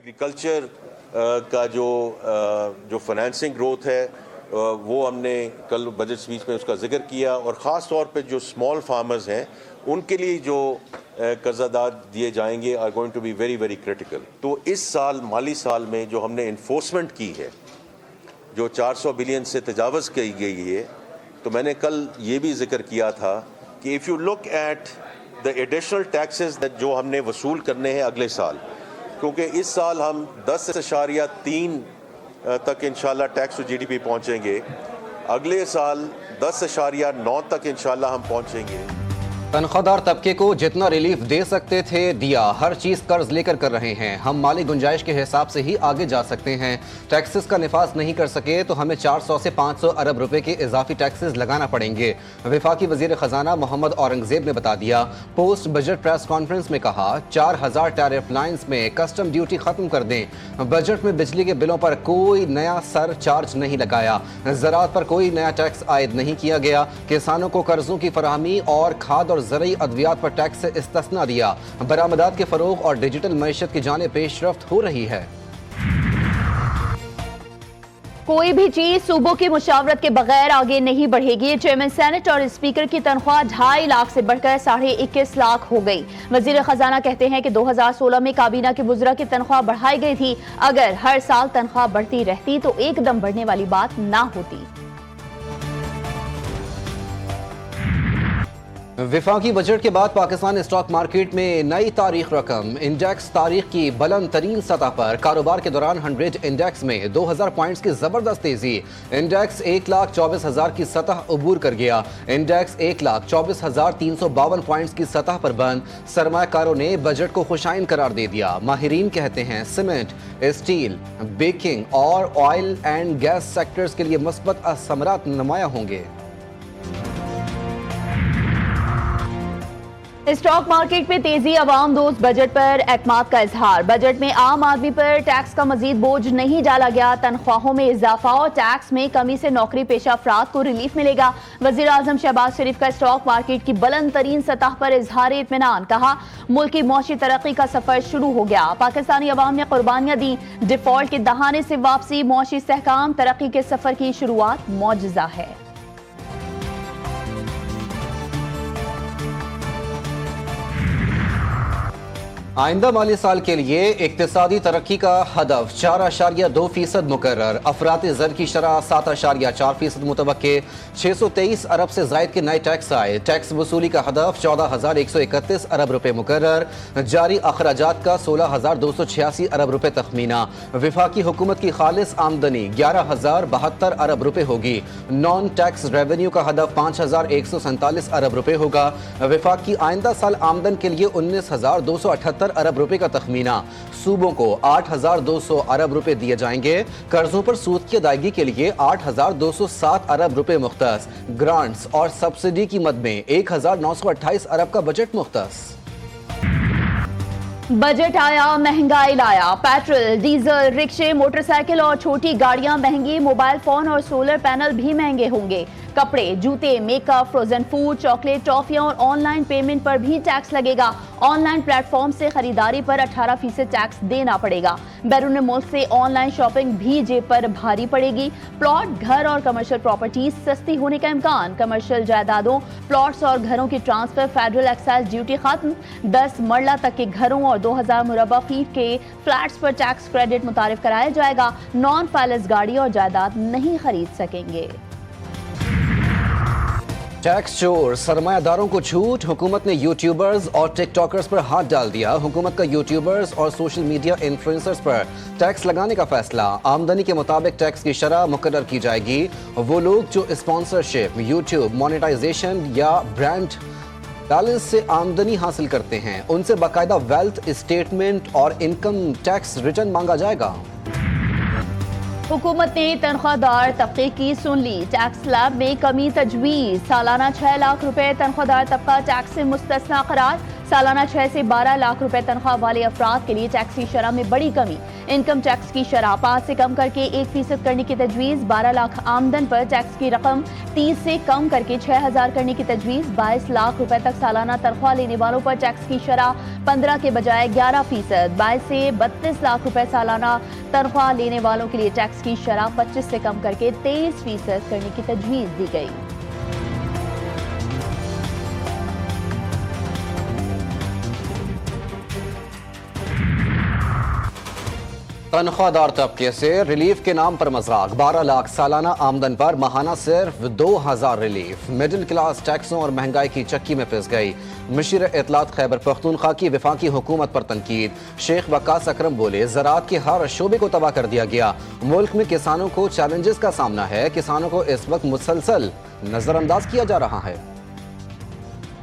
Agriculture का जो financing growth है वो हमने कल बजट स्पीच में उसका जिक्र किया, और ख़ास तौर पे जो स्मॉल फार्मर्स हैं उनके लिए जो कर्ज़ादार दिए जाएंगे are going to be very very critical. तो इस साल माली साल में जो हमने इन्फोर्समेंट की है, जो 400 बिलियन से तजावज़ की गई है, तो मैंने कल ये भी जिक्र किया था कि if you look at the additional taxes जो हमने वसूल करने हैं अगले साल, क्योंकि इस साल हम 10.3 तक इंशाल्लाह टैक्स टू जीडीपी पहुंचेंगे, अगले साल 10.9 तक इंशाल्लाह हम पहुंचेंगे। तनख्वाहदार तबके को जितना रिलीफ दे सकते थे दिया, हर चीज कर्ज लेकर कर रहे हैं। हम माली गुंजाइश के हिसाब से ही आगे जा सकते हैं। टैक्सेस का निफाज नहीं कर सके तो हमें 400 से 500 अरब रुपए के इजाफी टैक्सेस लगाना पड़ेंगे। वफाकी वजीर खजाना मोहम्मद औरंगजेब ने बता दिया। पोस्ट बजट प्रेस कॉन्फ्रेंस में कहा 4000 टैरिफ लाइन्स में कस्टम ड्यूटी खत्म कर दें। बजट में बिजली के बिलों पर कोई नया सर चार्ज नहीं लगाया। ज़राअत पर कोई नया टैक्स आयद नहीं किया गया। किसानों को कर्जों की फराहमी और खाद और ज़रूरी अद्वियात पर टैक्स से इस्तिस्ना दिया। बरामदात के फरोग और डिजिटल मईशत की जाने पेशरफ्त हो रही है। कोई भी चीज सूबों की मुशावरत के बगैर आगे नहीं बढ़ेगी। चेयरमैन सेनेट और स्पीकर की तनख्वाह 2.5 लाख से बढ़कर 21.5 लाख हो गई। वजीर खजाना कहते हैं कि 2016 में काबीना के वुज़रा की तनख्वाह बढ़ाई गई थी। अगर हर साल तनख्वाह बढ़ती रहती तो एकदम बढ़ने वाली बात ना होती। विफाकी बजट के बाद पाकिस्तान स्टॉक मार्केट में नई तारीख रकम। इंडेक्स तारीख की बुलंद तरीन सतह पर। कारोबार के दौरान 100 इंडेक्स में 2000 पॉइंट्स की जबरदस्त तेजी। इंडेक्स 1,24,000 की सतह अबूर कर गया। इंडेक्स 1,24,352 पॉइंट्स की सतह पर बंद। सरमायाकारों ने बजट को खुशाइन करार दे दिया। माहिरीन कहते हैं सीमेंट, स्टील, बेकिंग और ऑयल एंड गैस सेक्टर्स के लिए मुस्बत असमरात नुमाया होंगे। स्टॉक मार्केट में तेजी। अवाम दोस्त बजट पर एतमाद का इजहार। बजट में आम आदमी पर टैक्स का मजीद बोझ नहीं डाला गया। तनख्वाहों में इजाफा और टैक्स में कमी से नौकरी पेशा अफराद को रिलीफ मिलेगा। वजीर आजम शहबाज शरीफ का स्टॉक मार्केट की बुलंद तरीन सतह पर इजहार इत्मीनान। कहा मुल्क की मौशी तरक्की का सफर शुरू हो गया। पाकिस्तानी अवाम ने कुर्बानियां दी। डिफॉल्ट के दहाने से वापसी, मौशी इस्तेहकाम, तरक्की के सफर की शुरुआत मौजज़ा है। आइंदा माली साल के लिए इक्तिसादी तरक्की का हदफ 4.2% मुकर्रर। अफराती ज़र की शरह 7.4% मुतवक्के। 623 अरब से ज़ायद के नए टैक्स आए। टैक्स वसूली का हदफ 14,131 अरब रुपए मुकर्रर। जारी अखराजात का 16,286 अरब रुपए तखमीना। वफाकी हुकूमत की खालिस आमदनी 11,072 अरब रुपए होगी। नॉन टैक्स रेवेन्यू का हदफ 5,147 अरब रुपए होगा। वफाक की आइंदा साल आमदन के लिए 19,278 अरब रुपए का तखमीना। सूबों को 8,200 अरब रुपए दिए जाएंगे। कर्जों पर सूद की अदायगी के लिए 8,207 अरब रुपए मुख्तस। ग्रांट्स और सब्सिडी की मद में 1,928 अरब का बजट मुख्तस। बजट आया, महंगाई लाया। पेट्रोल, डीजल, रिक्शे, मोटरसाइकिल और छोटी गाड़ियां महंगी। मोबाइल फोन और सोलर पैनल भी महंगे होंगे। कपड़े, जूते, मेकअप, फ्रोजन फूड, चॉकलेट, टॉफियां और ऑनलाइन पेमेंट पर भी टैक्स लगेगा। ऑनलाइन प्लेटफॉर्म से खरीदारी पर 18% टैक्स देना पड़ेगा। बैरून मुल्क से ऑनलाइन शॉपिंग भी जेब पर भारी पड़ेगी। प्लॉट, घर और कमर्शियल प्रॉपर्टीज सस्ती होने का इम्कान। कमर्शियल जायदादों, प्लॉट्स और घरों की ट्रांसफर फेडरल एक्साइज ड्यूटी खत्म। 10 मरला तक के घरों और 2000 मुरबा फीट के फ्लैट्स पर टैक्स क्रेडिट मुतारिफ कराया जाएगा। नॉन फाइलेंस गाड़ी और जायदाद नहीं खरीद सकेंगे। टैक्स चोर, सरमायादारों को छूट। हुकूमत ने यूट्यूबर्स और टिकटॉकर्स पर हाथ डाल दिया। हुकूमत का यूट्यूबर्स और सोशल मीडिया इन्फ्लुएंसर्स पर टैक्स लगाने का फैसला। आमदनी के मुताबिक टैक्स की शरह मुकर्रर की जाएगी। वो लोग जो स्पॉन्सरशिप, यूट्यूब मोनेटाइजेशन या ब्रांड बैलेंस से आमदनी हासिल करते हैं उनसे बाकायदा वेल्थ स्टेटमेंट और इनकम टैक्स रिटर्न मांगा जाएगा। हुकूमत ने तनख्वाहदार तबके की सुन ली। टैक्स स्लैब में कमी तजवीज़। सालाना 6 लाख रुपए तनख्वाहदार तबका टैक्स से मुस्तस्ना करार। सालाना 6 से 12 लाख रुपए तनख्वाह वाले अफराद के लिए टैक्स की शरह में बड़ी कमी। इनकम टैक्स की शरह 5 से कम करके 1% करने की तजवीज़। 12 लाख आमदन पर टैक्स की रकम 30 से कम करके 6,000 करने की तजवीज़। 22 लाख रुपए तक सालाना तनख्वाह लेने वालों पर टैक्स की शरह 15 के बजाय 11%। 22 से 32 लाख रुपए सालाना तनख्वाह लेने वालों के लिए टैक्स की शरह 25 से कम करके 23% करने की तजवीज़ दी गई। तनख्वाहदार तबके से रिलीफ के नाम पर मजाक। 12 लाख सालाना आमदन पर माहाना सिर्फ 2,000 रिलीफ। मिडिल क्लास टैक्सों और महंगाई की चक्की में पिस गई। मशीर इत्तलात खैबर पख्तूनख्वा की वफाकी हुकूमत पर तनकीद। शेख वक्कास अकरम बोले, ज़राअत के हर शोबे को तबाह कर दिया गया। मुल्क में किसानों को चैलेंजेस का सामना है। किसानों को इस वक्त मुसलसल नजरअंदाज किया जा रहा है।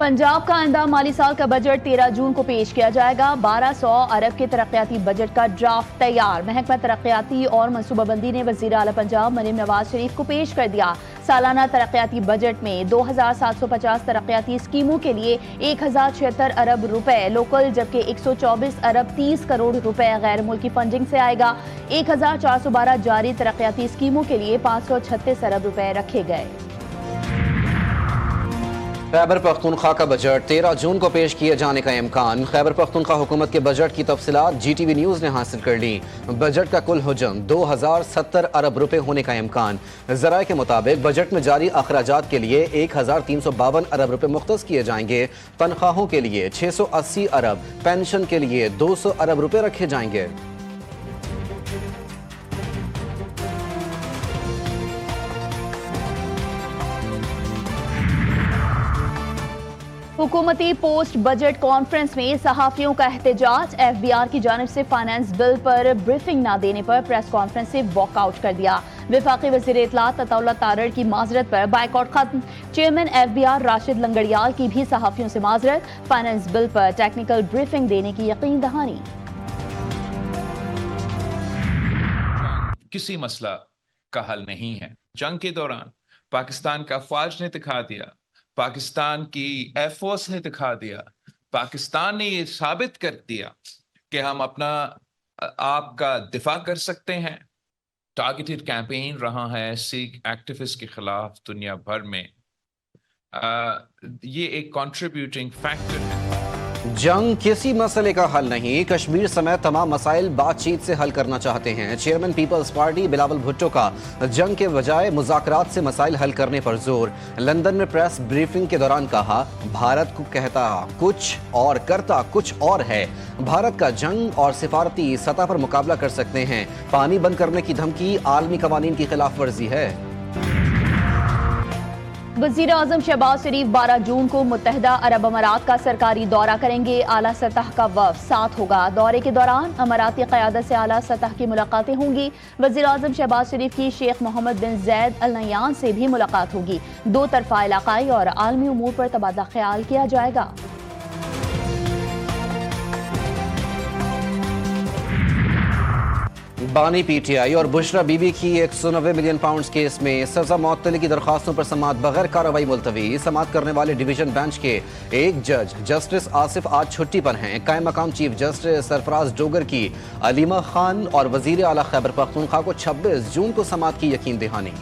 पंजाब का आइंदा माली साल का बजट 13 जून को पेश किया जाएगा। 1200 अरब के तरक्याती बजट का ड्राफ्ट तैयार। महकमा तरक्याती और मनसूबाबंदी ने वज़ीर आला पंजाब मरीम नवाज शरीफ को पेश कर दिया। सालाना तरक्याती बजट में 2750 तरक्याती स्कीमों के लिए 1076 अरब रुपए लोकल, जबकि 124 अरब 30 करोड़ रुपए गैर मुल्की फंडिंग से आएगा। 1412 जारी तरक्याती स्कीमों के लिए 536 अरब रुपए रखे गए। खैबर पख्तूनख्वा का बजट 13 जून को पेश किए जाने का इम्कान। खैबर पख्तूनख्वा हुकूमत के बजट की तफसीलात GTV न्यूज़ ने हासिल कर ली। बजट का कुल हुजम 2070 अरब रुपए होने का इम्कान। ज़राए के मुताबिक बजट में जारी अखराजात के लिए 1352 अरब रुपए मुख्तस किए जाएंगे। तनख्वाहों के लिए 680 अरब, पेंशन के लिए 200 अरब रुपए रखे जाएंगे। हुकूमती पोस्ट बजट कॉन्फ्रेंस में सहाफियों का एहतजाज। FBR की जानिब से फाइनेंस बिल पर ब्रीफिंग न देने पर प्रेस कॉन्फ्रेंस से वॉकआउट कर दिया। वफाकी वज़ीर इत्तलात अताउल्लाह तारड़ की माजरत पर बाइकआउट खत्म। चेयरमैन FBR राशिद लंगड़ियाल की भी सहाफियों से माजरत। फाइनेंस बिल पर टेक्निकल ब्रीफिंग देने की यकीन दहानी। किसी मसला का हल नहीं है। जंग के दौरान पाकिस्तान का फौज ने दिखा दिया, पाकिस्तान की एयरफोर्स ने दिखा दिया, पाकिस्तान ने ये साबित कर दिया कि हम अपना आपका दिफा कर सकते हैं। टारगेटेड कैंपेन रहा है सिख एक्टिविस्ट के खिलाफ दुनिया भर में। ये एक कंट्रीब्यूटिंग फैक्टर है। जंग किसी मसले का हल नहीं। कश्मीर समेत तमाम मसाइल बातचीत से हल करना चाहते हैं। चेयरमैन पीपल्स पार्टी बिलावल भुट्टो का जंग के बजाय मुज़ाकरात से मसाइल हल करने पर जोर। लंदन में प्रेस ब्रीफिंग के दौरान कहा, भारत को कहता कुछ और करता कुछ और है। भारत का जंग और सिफारती सतह पर मुकाबला कर सकते हैं। पानी बंद करने की धमकी आलमी कवानीन की खिलाफ वर्जी है। वज़ीर आज़म शहबाज शरीफ 12 जून को मुत्तहिदा अरब अमारात का सरकारी दौरा करेंगे। आला सतह का वफ़द साथ होगा। दौरे के दौरान अमाराती क़यादत से आला सतह की मुलाकातें होंगी। वज़ीर आज़म शहबाज शरीफ की शेख मोहम्मद बिन ज़ैद अल नह्यान से भी मुलाकात होगी। दो तरफ़ा इलाक़ाई और आलमी उमूर पर तबादला ख्याल किया जाएगा। बानी PTI और बुशरा बीबी की 190 मिलियन पाउंड केस में सजा मौतली की दरखास्तों पर समाअत बगैर कार्रवाई मुलतवी। समाअत करने वाले डिवीजन बेंच के एक जज जस्टिस आसिफ आज छुट्टी पर हैं। कायम मकाम चीफ जस्टिस सरफराज डोगर की अलीमा खान और वजीर आला खैबर पख्तूनख्वा को 26 जून को समाअत की यकीन दहानी।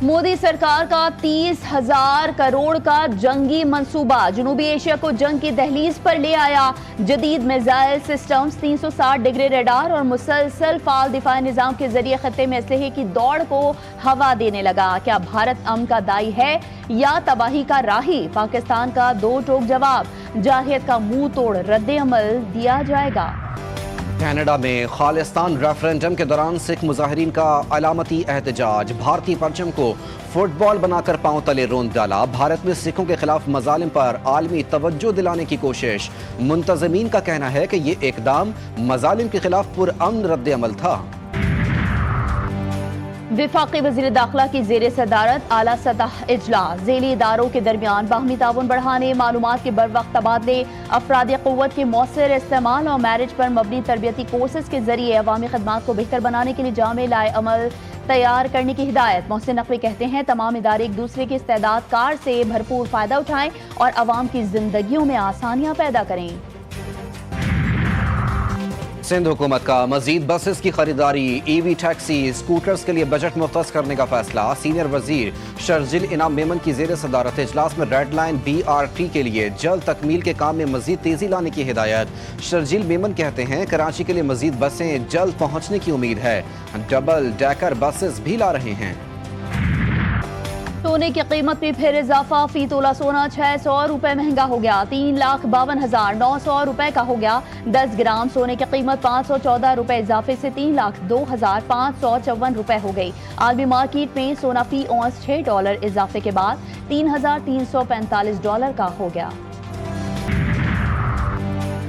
मोदी सरकार का 30,000 करोड़ का जंगी मंसूबा जनूबी एशिया को जंग की दहलीज पर ले आया। जदीद मिसाइल सिस्टम्स, 360 डिग्री रडार और मुसलसल फाल दिफाई निजाम के जरिए खत्ते में असलहे की दौड़ को हवा देने लगा। क्या भारत अमन का दाई है या तबाही का राही? पाकिस्तान का दो टोक जवाब। जाहियत का मुंह तोड़ रद्द अमल दिया जाएगा। कनाडा में खालिस्तान रेफरेंडम के दौरान सिख मुजाहिरीन का अलामती एहतजाज। भारतीय परचम को फुटबॉल बनाकर पांव तले रोंद डाला। भारत में सिखों के खिलाफ मजालिम पर आलमी तवज्जो दिलाने की कोशिश। मुंतजमीन का कहना है कि ये इकदाम मजालिम के खिलाफ पुरअमन रद्द अमल था। वफाकी वज़ीर दाखिला की ज़ेर सदारत आला सतह इजलास। ज़ेली इदारों के दरमियान बाहमी ताउन बढ़ाने, मालूमात के बर वक्त तबादले, अफरादी क़ुव्वत के मौसर इस्तेमाल और मैरिज पर मबनी तरबियती कोर्सेज के जरिए अवामी खदमात को बेहतर बनाने के लिए जामे लाए अमल तैयार करने की हिदायत। मोहसिन नकवी कहते हैं तमाम इदारे एक दूसरे की इस्तेदाद कार से भरपूर फायदा उठाएं और अवाम की जिंदगियों में आसानियां पैदा करें। सिंध हुकूमत का मजीद बसेस की खरीदारी, ईवी टैक्सी, स्कूटर्स के लिए बजट मुख्तस करने का फैसला। सीनियर वजीर शर्जिल इनाम मेमन की जेर सदारत इजलास में रेड लाइन BRT के लिए जल्द तकमील के काम में मजीद तेजी लाने की हिदायत। शर्जिल मेमन कहते हैं कराची के लिए मजीद बसें जल्द पहुँचने की उम्मीद है। डबल डेकर बसेस भी ला रहे हैं। सोने की कीमत में फिर इजाफा। फी तोला सोना 600 रुपए महंगा हो गया, 3,52,900 रुपए का हो गया। 10 ग्राम सोने की कीमत 514 रुपए इजाफे से 3,02,554 रुपए हो गई। आलमी मार्केट में सोना फी औंस $6 इजाफे के बाद $3,345 का हो गया।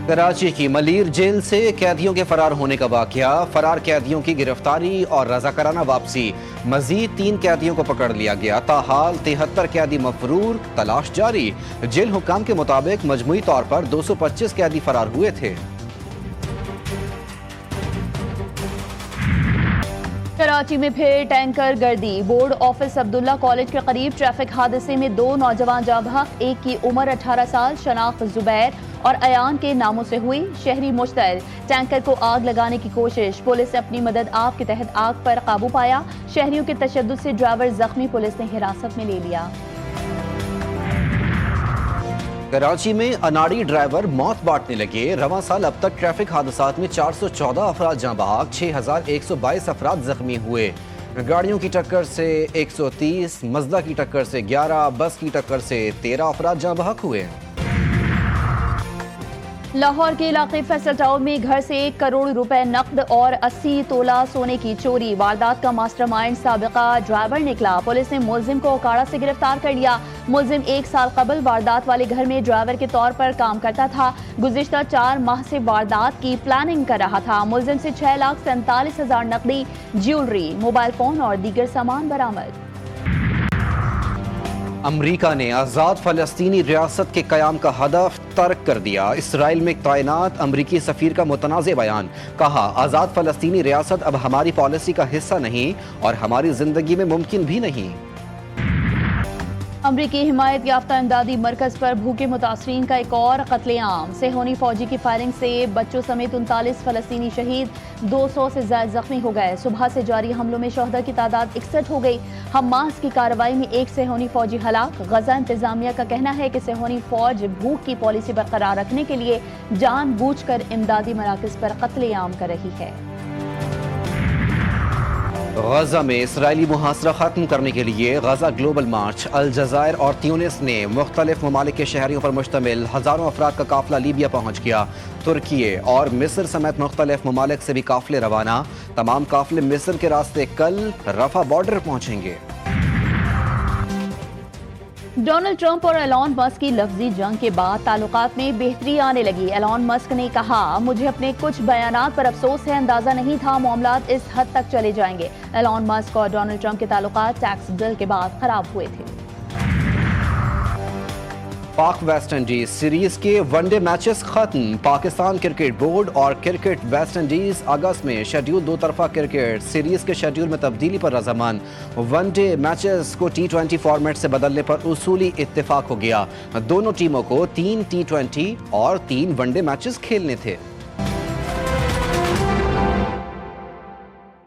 कराची की मलीर जेल से कैदियों के फरार होने का वाकया, फरार कैदियों की गिरफ्तारी और रजाकाराना वापसी। मजीद 3 कैदियों को पकड़ लिया गया। ताहाल 73 कैदी मफरूर, तलाश जारी। जेल हुकाम के मुताबिक मजमूई तौर पर 225 कैदी फरार हुए थे। कराची में फिर टैंकर गर्दी। बोर्ड ऑफिस अब्दुल्ला कॉलेज के करीब ट्रैफिक हादसे में 2 नौजवान जाँ बहक। एक की उम्र 18 साल, शनाख्त जुबैर और अयान के नामों से हुई। शहरी मुश्तल। टैंकर को आग लगाने की कोशिश। पुलिस ने अपनी मदद आप के तहत आग पर काबू पाया। शहरियों के तशद्दुद से ड्राइवर जख्मी, पुलिस ने हिरासत में ले लिया। कराची में अनाड़ी ड्राइवर मौत बांटने लगे। रवां साल अब तक ट्रैफिक हादसात में 414 अफराद जाँ बहक, 6,122 अफराद जख्मी हुए। गाड़ियों की टक्कर से 130, मजदा की टक्कर से 11, बस की टक्कर से 13 अफराद जाँ बहक हुए। लाहौर के इलाके फैसल टाउन में घर से 1 करोड़ रुपए नकद और 80 तोला सोने की चोरी। वारदात का मास्टरमाइंड साबिका ड्राइवर निकला। पुलिस ने मुलजिम को ओकाड़ा से गिरफ्तार कर लिया। मुलजिम 1 साल कबल वारदात वाले घर में ड्राइवर के तौर पर काम करता था। गुज़िश्ता 4 माह से वारदात की प्लानिंग कर रहा था। मुलजिम से 6,47,000 नकदी, ज्वेलरी, मोबाइल फोन और दीगर सामान बरामद। अमरीका ने आज़ाद फ़लस्तीनी रियासत के क़याम का हदफ तर्क कर दिया। इसराइल में तैनात अमरीकी सफ़ीर का मुतनाज़ बयान। कहा आज़ाद फ़लस्तीनी रियासत अब हमारी पॉलिसी का हिस्सा नहीं और हमारी ज़िंदगी में मुमकिन भी नहीं। अमरीकी हिमायत याफ्ता इमदादी मरकज पर भूखे मुतासरीन का एक और कत्लेआम। सेहोनी फौजी की फायरिंग से बच्चों समेत 39 फ़लस्तीनी शहीद, 200 से ज़्यादा जख्मी हो गए। सुबह से जारी हमलों में शहदा की तादाद 61 हो गई। हमास की कार्रवाई में 1 सेहोनी फौजी हलाक। गजा इंतजामिया का कहना है कि सेहोनी फौज भूख की पॉलिसी बरकरार रखने के लिए जानबूझकर इमदादी मराकज पर कत्लेआम कर रही है। गजा में इसराइली मुहासरा खत्म करने के लिए गजा ग्लोबल मार्च। अल जज़ायर और ट्यूनिस ने मुख्तलिफ ममालिक के शहरियों पर मुश्तमिल हज़ारों अफराद का काफिला लीबिया पहुँच गया। तुर्की और मिस्र समेत मुख्तलिफ ममालिक से भी काफिले रवाना। तमाम काफिले मिस्र के रास्ते कल रफा बॉर्डर पहुँचेंगे। डोनाल्ड ट्रंप और एलॉन मस्क की लफ्जी जंग के बाद ताल्लुकात में बेहतरी आने लगी। एलॉन मस्क ने कहा मुझे अपने कुछ बयानात पर अफसोस है, अंदाजा नहीं था मामलात इस हद तक चले जाएंगे। एलॉन मस्क और डोनाल्ड ट्रंप के ताल्लुकात टैक्स बिल के बाद खराब हुए थे। पाक वेस्ट इंडीज सीरीज के वनडे मैचेस खत्म। पाकिस्तान क्रिकेट बोर्ड और क्रिकेट वेस्ट इंडीज अगस्त में शेड्यूल 2 तरफा क्रिकेट सीरीज के शेड्यूल में तब्दीली पर रजामंद। वनडे मैचेस को T20 फॉर्मेट से बदलने पर उसूली इत्तेफाक हो गया। दोनों टीमों को 3 T20 और 3 वनडे मैचेस खेलने थे।